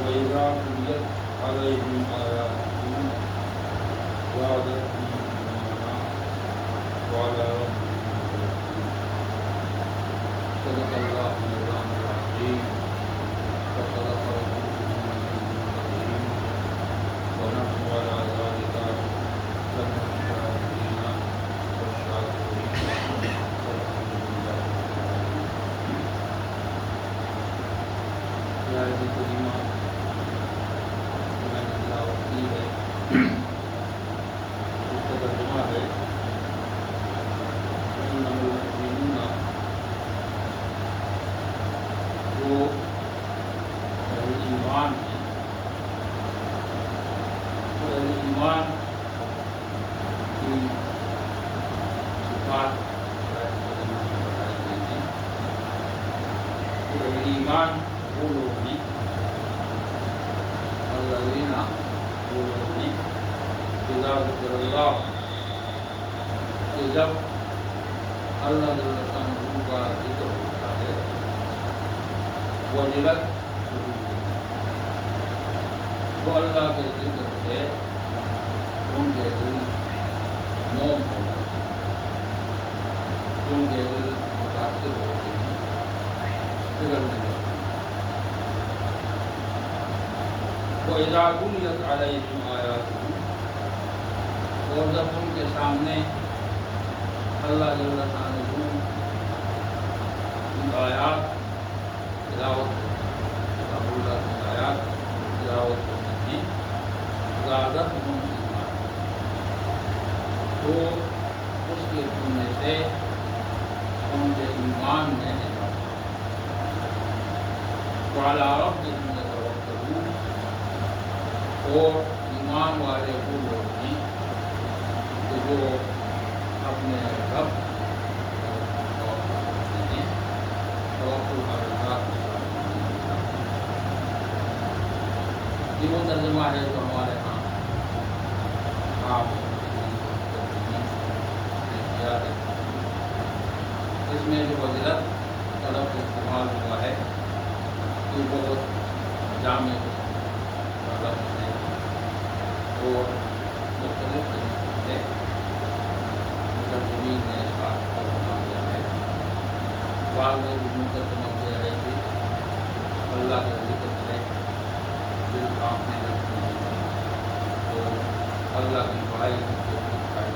وَإِذَا تُلِيَتْ عَلَيْهِمْ آيَاتُهُ زَادَتْهُمْ إِيمَانًا وَعَلَىٰ رَبِّهِمْ يَتَوَكَّلُونَ. صدق اللہ مولانا العظیم وصدق رسولہ النبی الکریم ونحن علی ذلک لمن الشاهدین والشاکرین والحمد للہ رب العالمین. یہ آیت کریمہ میں نے تلاوت کی ہے، اس کا ترجمہ ہے انما المؤمنون، جو اہل ایمان ہیں، تو اہل ایمان کی صفات آیت کریمہ میں بتائی گئی ہیں. تو اہل ایمان وہ لوگ ہیں، الذین وہ لوگ ہیں اذا ذکر اللہ، کہ جب اللہ جل شانہ کا ذکر ہوتا ہے وجلت قلوبہم، وہ اللہ کے ذکر سے ان کے دل موم ہو جاتے ہیں، ان کے دل متاثر ہوتے ہیں، پگھلنے لگتے ہیں. وَإِذَا تُلِيَتْ عَلَيْهِمْ آيَاتُهُ، اور جب ان کے سامنے اللہ جل شانہ کی آیات تلاوت کتاب اللہ کی آیات تلاوت ہوتی ہیں، زادتہم ایمانا، تو اس کے سننے سے ان کے ایمان میں اضافہ. وعلی ربہم یتوکلون، اور ایمان والے وہ لوگ ہیں کہ جو اپنے رب پر توکل کرتے ہیں. توکل علی اللہ کے ساتھ یہ وہ ترجمہ ہے جو ہمارے ہاں آپ نے کیا ہے. اس میں جو وزیرت کا لفظ استعمال ہوا ہے یہ بہت جامع کا لفظ ہے اور مختلف طریقے سے مترجمین نے اس بات کو بنا دیا ہے. بعض نے بھی ترجمہ کیا ہے کہ اللہ کے ذکر سے دل کانپنے لگتے ہیں تو اللہ کی بڑائی کی دکھائی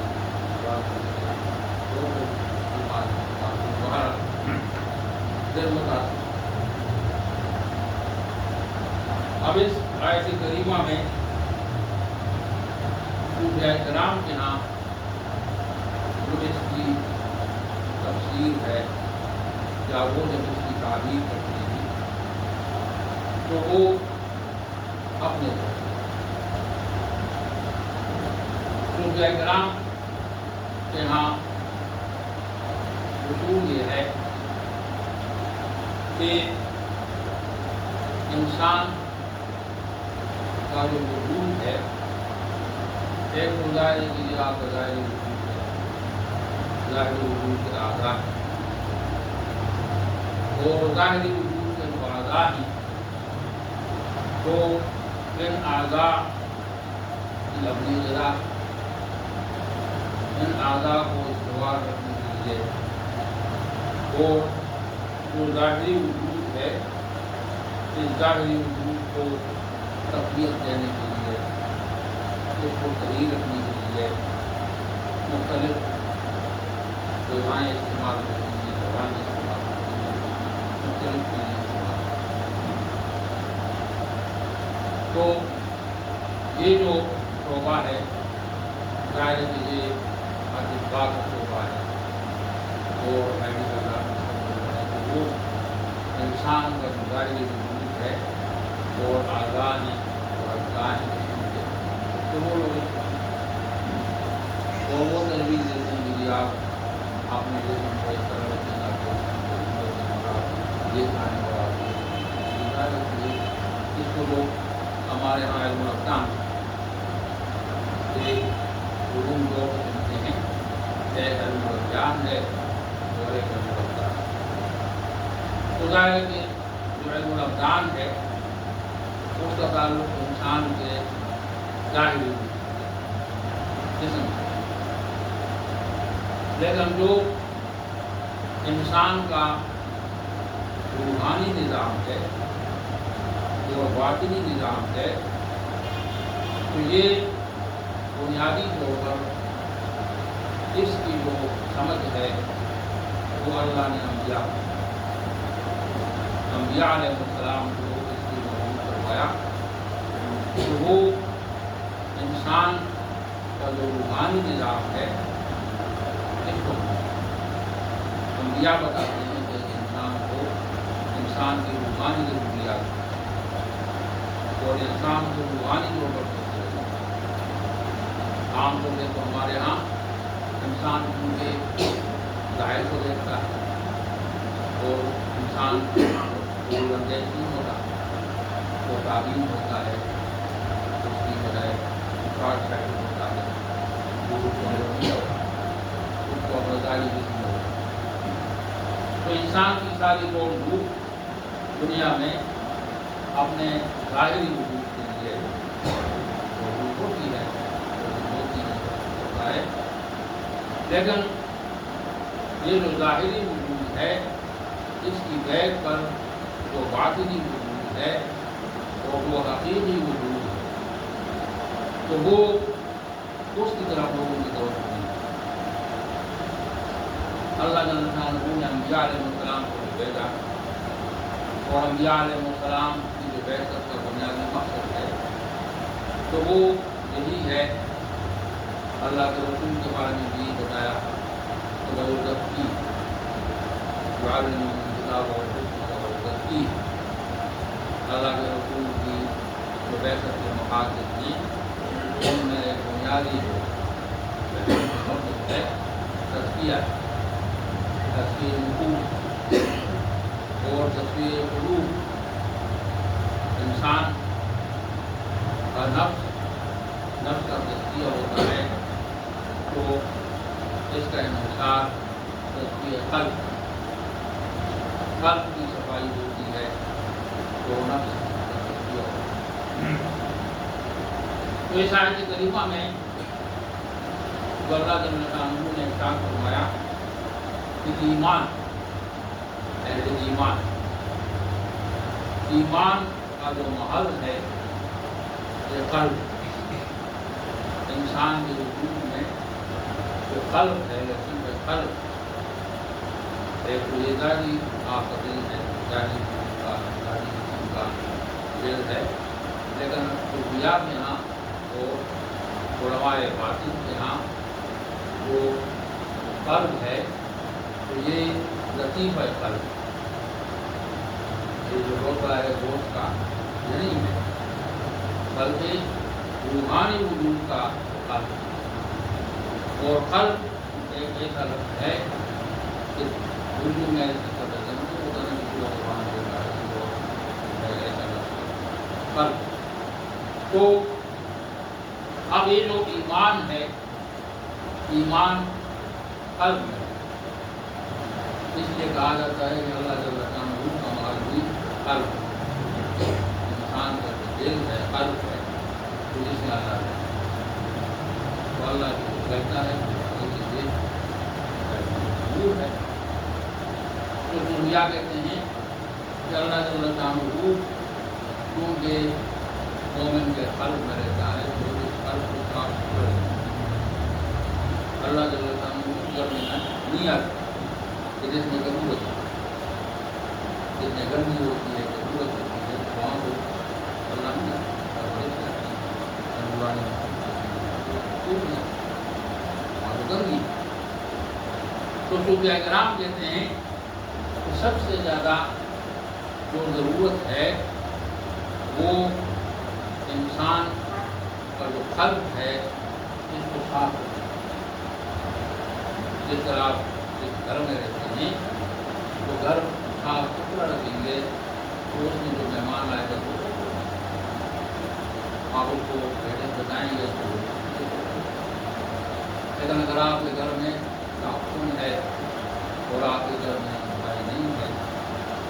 دل متاثر. اب اس آیت کریمہ میں صوفیاء کرام کے ہاں جو اس کی تفسیر ہے یا وہ جب اس کی تعبیر کرتے ہیں تو وہ اپنے صوفیاء کرام کے ہاں اصول یہ ہے کہ انسان کا جو وجود ہے ایک ظاہری کی آپ کا ظاہری وجود ہے، ظاہری وجود کے اعضاء ہیں، اور ظاہری وجود کے جو اعضاء ہیں تو ان اعضاء کی اپنی غذا، ان اعضاء کو استوار رکھنے کے لیے اور جو ظاہری وجود ہے اس ظاہری وجود کو تقویت دینے کے لیے، اس کو صحیح رکھنے کے لیے مختلف دعائیں استعمال کرتی ہیں، زبانیں استعمال کرتی ہیں، مختلف چیزیں استعمال کرتی ہیں. تو یہ جو شعبہ ہے ظاہر ہے کہ یہ اطباء کا شعبہ ہے اور میڈیکل ڈاکٹر کا شعبہ ہے کہ وہ انسان کا جو ظاہری وجود ہے اور اعضاء ہیں اور اجزاء ہیں تو وہ لوگ وہ تجویز دیتے ہیں کہ آپ نے یہ سمجھا اس طرح رکھیں گا تو یہ کھانے والا اس کو لوگ ہمارے یہاں علم الافغان ایک علوم دو سمجھتے ہیں، ایک علم الجان ہے اور ایک علم الافغان. تو ظاہر ہے کہ جو علم الافغان ہے اس کا تعلق انسان کے ظاہری جسم سے، لیکن جو انسان کا روحانی نظام ہے، جو باطنی نظام ہے، تو یہ بنیادی طور پر اس کی جو سمجھ ہے وہ اللہ نے انبیاء علیہ السلام کو اس کی معلوم کروایا کہ وہ انسان کا جو روحانی نظام ہے اس کو انبیاء بتاتے ہیں کہ انسان کو انسان کی روحانی ضروریات اور انسان کو روحانی طور پر عام طور پہ تو ہمارے ہاں انسان کے ظاہر کو دیکھتا ہے اور انسان اندیش نہیں ہوتا، وہ تعلیم ہوتا ہے، اس کی جو ہے شارٹ سائڈ ہوتا ہے، اس کو ظاہری جسم ہوتا ہے۔ تو انسان کی ساری دوڑ دھوپ دنیا میں اپنے ظاہری وجود کے لیے ہوتی ہے، لیکن یہ جو ظاہری وجود ہے اس کی بیک پر جو باطنی وجود ہے اور وہ حقیقی وجود ہے، تو وہ اس کی طرف لوگوں کی توجہ نہیں ہے۔ اللہ جل شانہ نے انبیاء علیہ السلام کو بھیجا اور انبیاء علیہ السلام کی جو بعثت کا بنیادی مقصد ہے تو وہ یہی ہے۔ اللہ کے رسول کے بارے میں بھی بتایا کہ وہ تزکی کتاب اور تزکی، اللہ کے رسول کی جو بعثت کے مقاصد تھی ان میں ایک بنیادی جو مقصد ہے تزکیہ، تزکیہ نفوس اور تزکیہ قلوب۔ انسان کا نفس کا تزکیہ ہوتا ہے تو اس کا انحصار تزکیہ قلب کی صفائی ہوتی ہے تو نفس کا تزکیہ ہوتا ہے۔ تو اس آیت کریمہ میں اللہ جل شانہ نے ارشاد فرمایا کہ ایمان، اہل ایمان کا جو محل ہے یہ قلب، انسان کے وجود میں جو قلب ہے، لطیف قلب ایک تو یہ ذاتی آفرین ہے، ذاتی قسم کا دل ہے، لیکن قربیات میں یہاں اور علماء باطن کے یہاں جو قلب ہے تو یہ لطیف قلب، یہ جو روتا ہے گوشت کا یہ نہیں ہے بلکہ روحانی وجود کا قلب۔ اور قلب ایک ایسا لفظ ہے کہ اردو میں ایسا لفظ قلب۔ تو اب یہ جو ایمان ہے، ایمان قلب ہے، اس لیے کہا جاتا ہے کہ اللہ جل شانہ کا مال بھی قلب، انسان کا جو دل ہے قلب ہے تو جس میں اللہ ہے تو اللہ کی کہتا ہے ضرور ہے۔ تو دنیا کہتے ہیں کہ اللہ جل شانہ کیونکہ مومن کے قلب میں رہتا ہے تو اس قلب کو صاف ستھرا رکھتا ہے۔ اللہ جل شانہ نیت کہ جس میں ضرورت ہے، جس میں گندگی ہوتی ہے، ضرورت ہوتی ہے وہاں کو اللہ نہیں گندگی۔ تو صوفیاء کرام کہتے ہیں کہ سب سے زیادہ جو ضرورت ہے وہ انسان کا جو قلب ہے اس کو صاف رکھنا۔ جس طرح آپ جس گھر میں رہتے ہیں تو گھر صاف ستھرا رکھیں گے تو اس میں جو مہمان آئے گا وہ آپ اس کو بتائیں گے تو لیکن اگر آپ کے گھر میں تعفن ہے اور آپ کے گھر میں صفائی نہیں ہے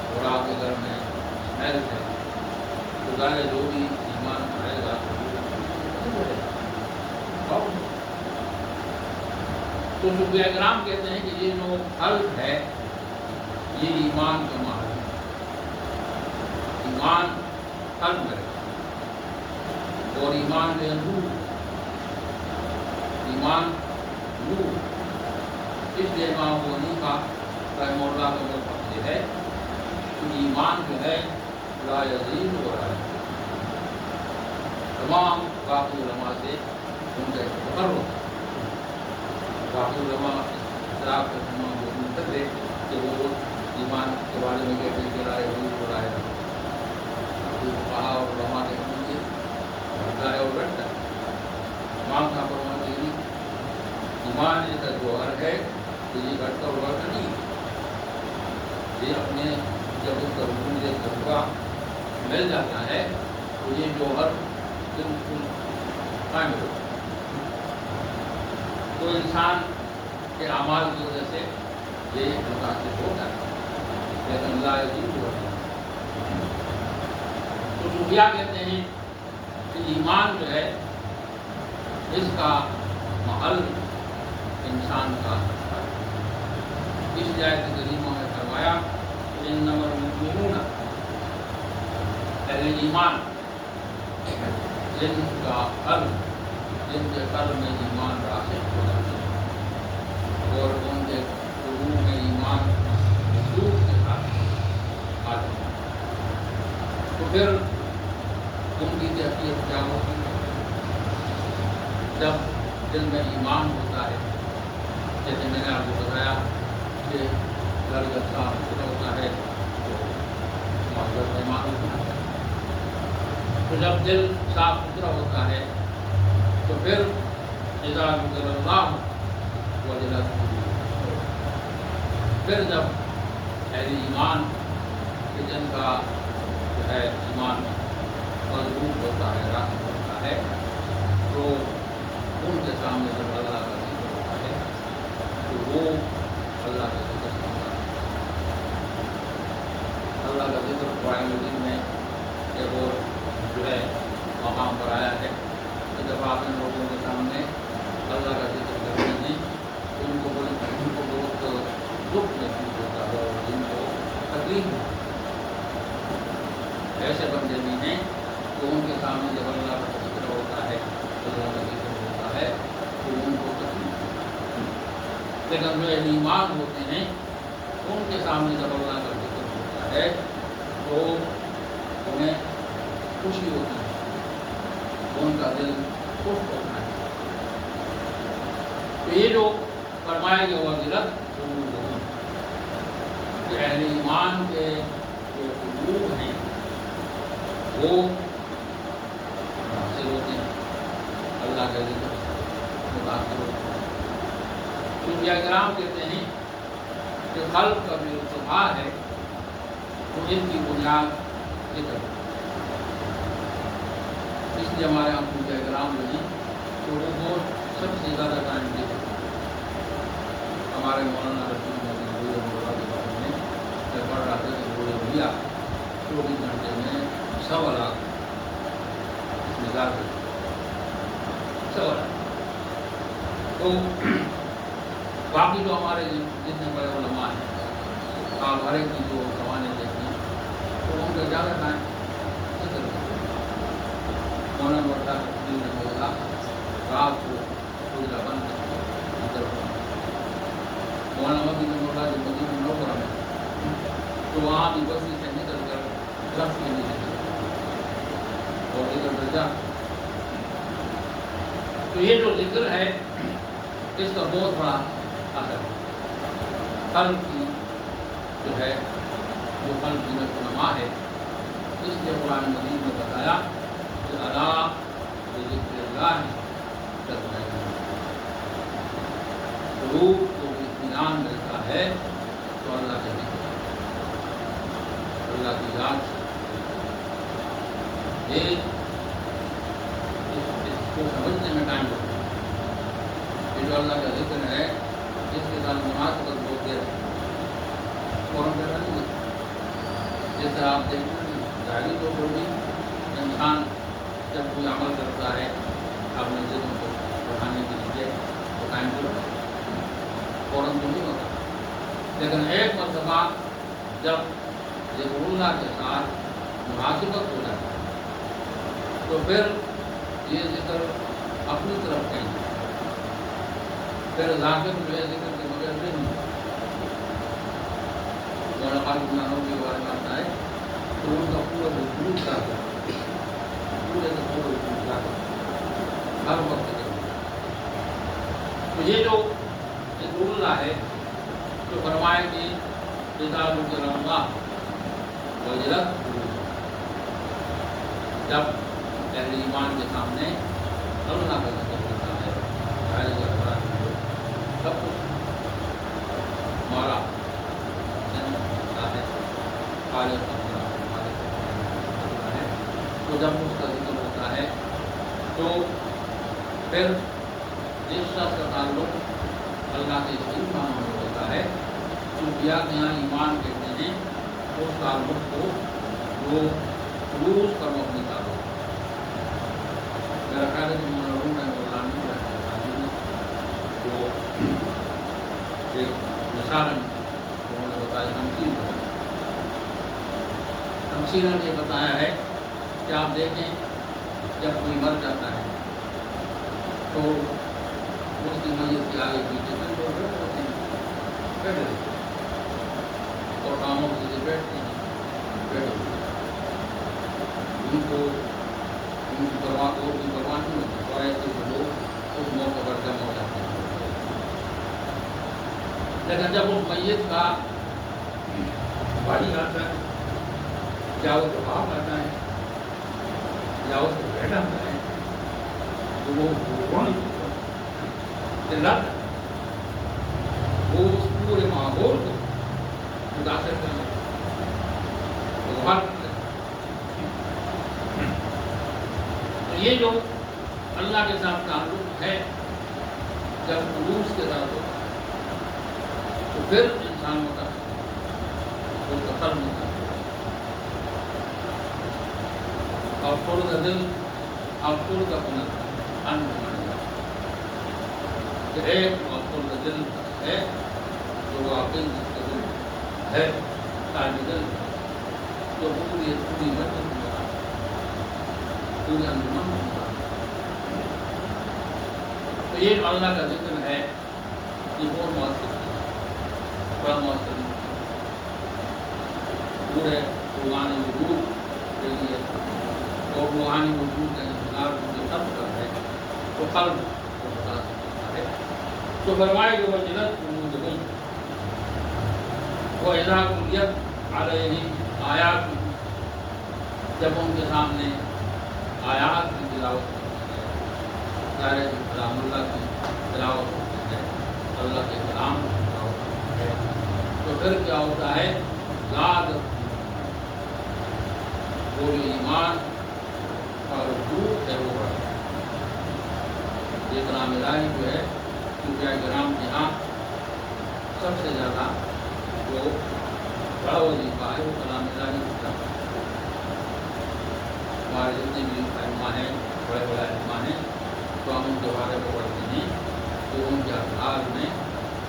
اور آپ کے گھر میں اسمیل ہے تو خدا نے جو بھی ایمان آئے گا تو صوفیہ کرام کہتے ہیں کہ یہ جو قلب ہے یہ ایمان کا محل ہے. ایمان قلب ہے اور ایمان ہے روح. ایمان روح. اس لیے امام ابو حنیفہ رحمہ اللہ کا مطلب یہ ہے کہ ایمان جو ہے لا یزید ہو رہا ہے. تمام باقی علماء سے ان کا فخر ہوتا ہے. باقی علماء اختلاف کے تمام لوگ تھے کہ وہ ایمان کے بارے میں کہتے ہیں کہ لا یزید ہو رہا ہے. کہا اور علماء کے مجھے بڑھتا ہے اور بڑھتا ہے. تمام کا فرمان یہ ایمان کا جوہر ہے تو یہ گھٹتا اور بڑھتا نہیں. یہ اپنے جب اس کا رکن یہ تجربہ مل جاتا ہے تو یہ جوہر بالکل قائم ہوتا ہے. تو انسان کے اعمال کی وجہ سے یہ متاثر ہوتا ہے لیکن لا یزید ہوتا ہے. تو صوفیہ کہتے ہیں کہ ایمان جو ہے اس کا محل انسان کا ہے. اس آیت کریمہ میں فرمایا انما المؤمنون اہل ایمان جن کا قلب جن کے قلب میں ایمان راسخ ہو جاتے ہیں اور ان کے قلوب میں ایمان وجود کے ساتھ آ جاتا ہے تو پھر ان کی کیفیت کیا ہوتی ہے؟ جب دل میں ایمان ہوتا ہے جیسے میں نے آپ کو بتایا کہ گھر جب صاف ستھرا ہوتا ہے تو معذرت ایمان ہوتا ہے. تو جب دل صاف ستھرا ہوتا ہے تو پھر اذا ذکر اللہ وجلت قلوبہم. پھر جب اہل ایمان کہ جن کا جو ہے ایمان مضبوط ہوتا ہے راسخ ہوتا ہے تو ان کے سامنے جب اللہ کا ذکر ہوتا ہے تو وہ اللہ کا ذکر سنتا ہے. اللہ کا ذکر قرآن مجید میں ایک اور جو ہے مقام پر آیا ہے کہ جب آپ ان لوگوں کے سامنے اللہ کا ذکر کرتے ہیں تو ان کو بہت دکھ محسوس ہوتا ہے اور ان کو تکلیف ہوتی ہے. ایسے بندے بھی ہیں تو ان کے سامنے جب اللہ کا ذکر ہوتا ہے اللہ کا ذکر ہوتا ہے تو ان کو تکلیف ہوتی ہے. لیکن جو اہل ایمان ہوتے ہیں ان کے سامنے جب اللہ کا ذکر ہوتا ہے تو انہیں خوشی ہوتی ہے. ان کا دل خوش ہوتا ہے. تو یہ جو فرمایا گیا وزیرت کہ اہل ایمان کے جو قلوب ہیں وہ حاصل ہوتے ہیں اللہ کے ذکر متاثر ہوتے ہیں. صوفیہ کرام کہتے ہیں کہ قلب کا جو ارتفاع ہے وہ ان کی بنیاد ذکر ہے. اس لیے ہمارے یہاں صوفیہ کرام جو ہیں تو وہ سب سے زیادہ ٹائم ذکر ہے. ہمارے مولانا رسول اللہ کے بارے میں جب پڑھ رہا تھا کہ وہ بھیا 24 گھنٹے میں 100 لاکھ نگاہ کرتے 100 لاکھ. تو باقی جو ہمارے جتنے بڑے علماء ہیں آپ ہر ایک کی جو زبانیں دیکھتے ہیں تو ان کا زیادہ ٹائم ذکر کرتے ہیں. مولانا مرتا نے بولا رات کو پوجا بند کر مولانا مدی نے بولا جو مدی میں لوگ رہے تو وہاں بھی بستی سے نکل کر درخت کے نیچے اور ذکر کر جا. تو یہ جو ذکر ہے اس کا بہت بڑا اثر ہے. قلب کی جو ہے جو قلب کی نما ہے اس لیے قرآن مجید میں بتایا کہ اللہ بذکر اللہ قلوب کو اطمینان ملتا ہے تو اللہ کے ذکر اللہ کی یاد سے اس کو سمجھنے میں ٹائم لگتا ہے. یہ جو اللہ کا ذکر ہے اس کے ساتھ مناسبت بہت دیر فوراً پیدا نہیں ہوتی. جیسے آپ دیکھتے ہیں ظاہری طور پر بھی انسان جب کوئی عمل کرتا ہے اپنے ذہن کو بڑھانے کے لیے تو ٹائم تو فوراً تو نہیں ہوتا، لیکن ایک مرتبہ جب ذکر اللہ کے ساتھ مناسبت ہو جاتا ہے تو پھر یہ ذکر اپنی طرف کہیں پھر ذاکر جو ہے ذکر کے بغیر بھی نہیں گناہوں کے بارے میں آتا ہے تو ان کا پورا وجود ذاکر پورے کا پورا وجود ذاکر ہر وقت ذکر۔ تو یہ جو ذکر اللہ ہے تو فرمائے کہ اذا ذکر اللہ وجلت جب اہل ایمان کے سامنے اللہ کا ذکر ہوتا ہے سب کچھ ہمارا ہوتا ہے تو جب اس کا ذکر ہوتا ہے تو پھر اس شخص کا تعلق اللہ کے اس معنوں میں ہوتا ہے جو کیا گیا ایمان کہتے ہیں اس تعلق کو وہ روز پر مبنی تعلق میرا خیال ہے کہ مولانا جو ایک مثال انہوں نے بتایا تمثیل نے یہ بتایا ہے کہ آپ دیکھیں جب کوئی مر جاتا ہے تو اس کی میت کے آگے پیچھے کئی لوگ بیٹھے ہوتے ہیں بیٹھے رہتے اور کاموں کے لیے بیٹھتے ہیں بیٹھے ہوتے ان کو ان کی پرواہ کو ان کی پرواہ نہیں ہوتی اور ایسے لوگ اس موقع پر جمع ہو جاتے ہیں۔ لیکن جب اس میت کا بھائی آتا ہے یا اس کا باپ آتا ہے یا اس کا بیٹا آتا ہے تو وہ اس پورے ماحول کو متاثر کرنے تو یہ جو اللہ کے ساتھ تعلق ہے جب خلوص کے ساتھ ہوتا ہے تو پھر انسان متاثر وہ قتل متاثر اور فرد دل اور فرد اپنا ان بن جاتا کہ ایک اور فرد دل ہے جو واقعی دل ہے طالب دل جو پوری مسجد میں پورے انجمن میں تو یہ اللہ کا ذکر ہے یہ بہت مؤثر بڑا مؤثر پورے روحانی وجود کے لیے اور روحانی وجود کا انتظار جو سب کا ہے تو قلب کو بتا سکتا ہے تو فرمائے جو وجلت قلوبہم وَإِذَا تُلِيَتْ عَلَيْهِمْ آیات جب ان کے سامنے آیات کی تلاوت ہوتی ہے ظاہر کلام اللہ کی تلاوت ہوتی ہے اللہ کے کلام کی تلاوت ہوتی ہے تو پھر کیا ہوتا ہے یاد وہ جو ایمان اور روح ہے وہ بڑھتا ہے۔ یہ کلام الہی جو ہے کیونکہ کرام کے یہاں سب سے زیادہ جو بڑا وظیفہ ہے وہ کلام الہی ہوتا ہے۔ ہمارے جتنے بھی علماء ہیں بڑے بڑے علماء ہیں تو ہم ان کے بارے میں پڑھتے ہیں تو ان کے اخبار میں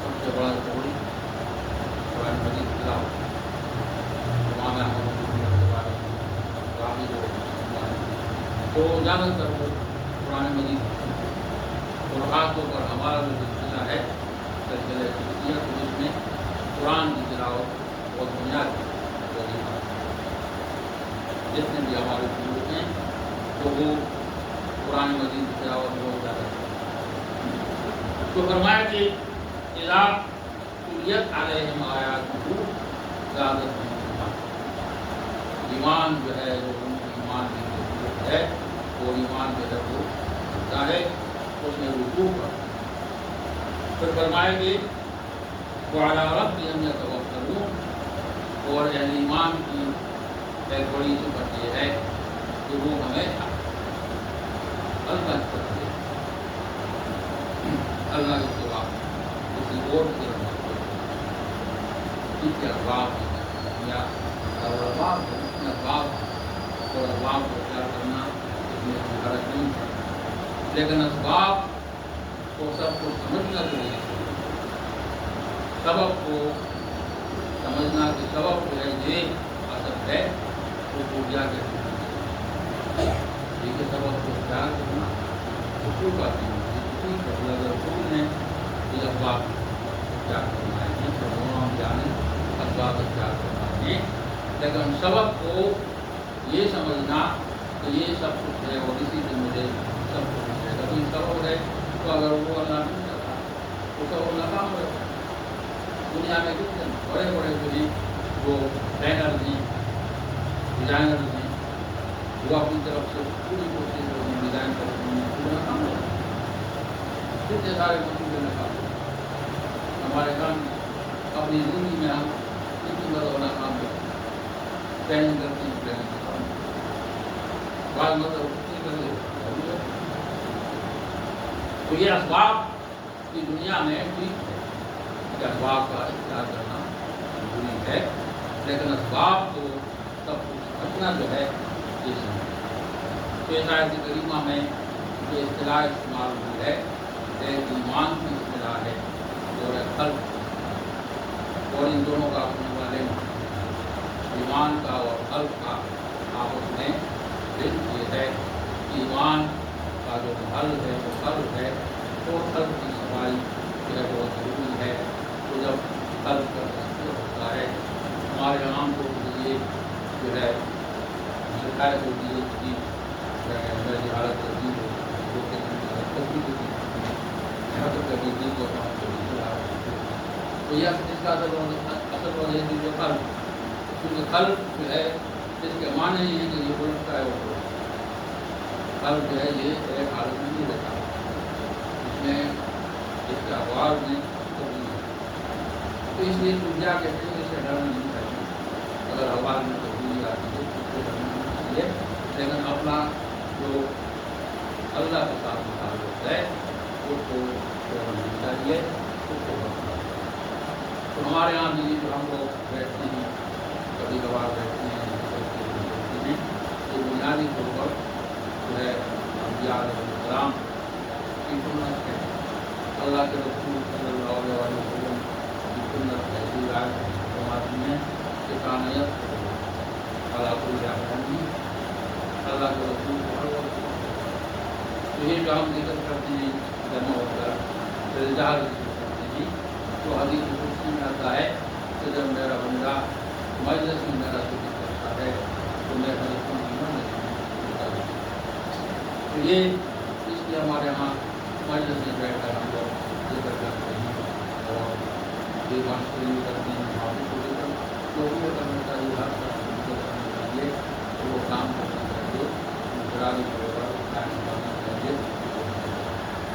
سب سے بڑا قول قرآن مجید تلاوت امام احمد کے بارے میں باقی جو تو زیادہ تر وہ قرآن مجید اور خاص طور پر ہمارا جو سلسلہ ہے سلسلہ سلسلہ جس میں قرآن کی تلاوت بہت بنیادی وظیفہ جتنے بھی ہمارے بزرگ ہیں تو وہ قرآن مجید کی تلاوت بہت زیادہ تو فرمایا کہ اذا تلیت علیہم آیاتہ زادتہم ایمانا ایمان جو ہے جو ان کی ایمان کی ضرورت ہے وہ ایمان کے جب وہ ہوتا ہے اس میں رجوع پر پھر فرمائے کہ وعلی ربہم یتوکلون اور اہل ایمان کی ایک بڑی صفت یہ ہے کہ وہ ہمیں اللہ کرتے ہیں اللہ کے سوا کسی اور کی رحمت اس کے احباب یا احباب اتنے احباب اور اسباب کو اختیار کرنا اس میں کوئی حرج نہیں ہے، لیکن اسباب کو سب کو سمجھنا چاہیے، سبب کو سمجھنا کہ سبب جو ہے یہ اثر ہے وہ پوجا کے ٹھیک ہے، سبب کو اختیار کرنا اصول کا چیز ٹھیک ہے، اگر اصول نے یہ اسباب اختیار کرنا ہے تو دونوں ہم جانیں اسباب اختیار کرنا ہے، لیکن سبب کو یہ سمجھنا کہ یہ سب کچھ ہے اور اسی سے مجھے سب کچھ ہے، کبھی سبب ہے تو اگر وہ اللہ نہیں چاہتا تو سبب ناکام ہو جاتا ہے۔ دنیا میں کتنے بڑے بڑے جو ہیں وہ ٹرینر ہیں، ڈیزائنر ہیں، وہ اپنی طرف سے پوری کوشش کرتے ہیں ڈیزائن کرتے ہیں، پورا ناکام ہو جاتا ہے، کتنے سارے منصوبے ناکام ہو جاتے ہیں۔ ہمارے کام اپنی زندگی میں ہم کتنی مرتبہ ناکام ہوتے ہیں، پلاننگ کرتے ہیں، پلاننگ ناکام ہوتے ہیں، بعض مطلب کتنی کرتے ہیں۔ تو یہ اسباب کی دنیا میں ٹھیک ہے کہ اسباب کا اختیار کرنا ضروری ہے، لیکن اسباب کو سب کچھ سمجھنا جو ہے یہ سمجھنا۔ تو اس آیت کریمہ میں جو اصطلاح استعمال ہوئی ہے ایک ایمان کی اصطلاح ہے اور ایک خلق، اور ان دونوں کا اپنے والے ایمان کا اور خلق کا آپس میں لنک یہ ہے کہ ایمان کا جو حل ہے وہ خلق ہے اور خلق کی صفائی جو ہے بہت ضروری ہے۔ تو جب خلق کا تذکر ہوتا ہے ہمارے عام طور پر یہ جو ہے شکایت ہوتی ہے کہ میری حالت تبدیل ہوتی تو یہ اس کا اصل وجہ ہے جو خلق، کیونکہ خلق جو ہے اس کے معنی یہ ہے کہ یہ بلٹتا ہے وہ خلق جو ہے یہ ایک حالت میں نہیں رہتا، اس میں اس کے آواز میں تبدیل ہے، تو اس لیے پوجا کہتے ہیں اسے ڈرنا نہیں چاہیے، اگر آواز میں تبدیلی آتی ہے تو اسے ڈرنا نہیں چاہیے، لیکن اپنا جو اللہ کے ساتھ متعلق ہے اس کو چھوڑنا نہیں چاہیے، اس کو بچنا چاہیے۔ تو ہمارے یہاں بھی جو ہم لوگ بیٹھتے ہیں کبھی کبھار بیٹھتے ہیں تو بنیادی طور پر جو ہے انبیاء علیہ السلام کی سنت ہے، اللہ کے رسول صلی اللہ علیہ وسلم کی سنت ہے، ایسی رائے فرماتی ہیں کہ کانیت اللہ کو جاتی اللہ کے رسول کو ہر وقت تو یہ جو ہم ذکر کرتے ہیں جمع ہو کر الجہر ذکر کرتے ہیں تو حدیث قدسی میں آتا ہے کہ جب میرا بندہ مجلس میں میرا ذکر کرتا ہے تو میں فرشتوں کی مدد تو یہ اس لیے ہمارے یہاں مجلس میں بیٹھ کر ہم لوگ ذکر کرتے ہیں اور دیوان شریف کرتے ہیں، حافظ کو ذکر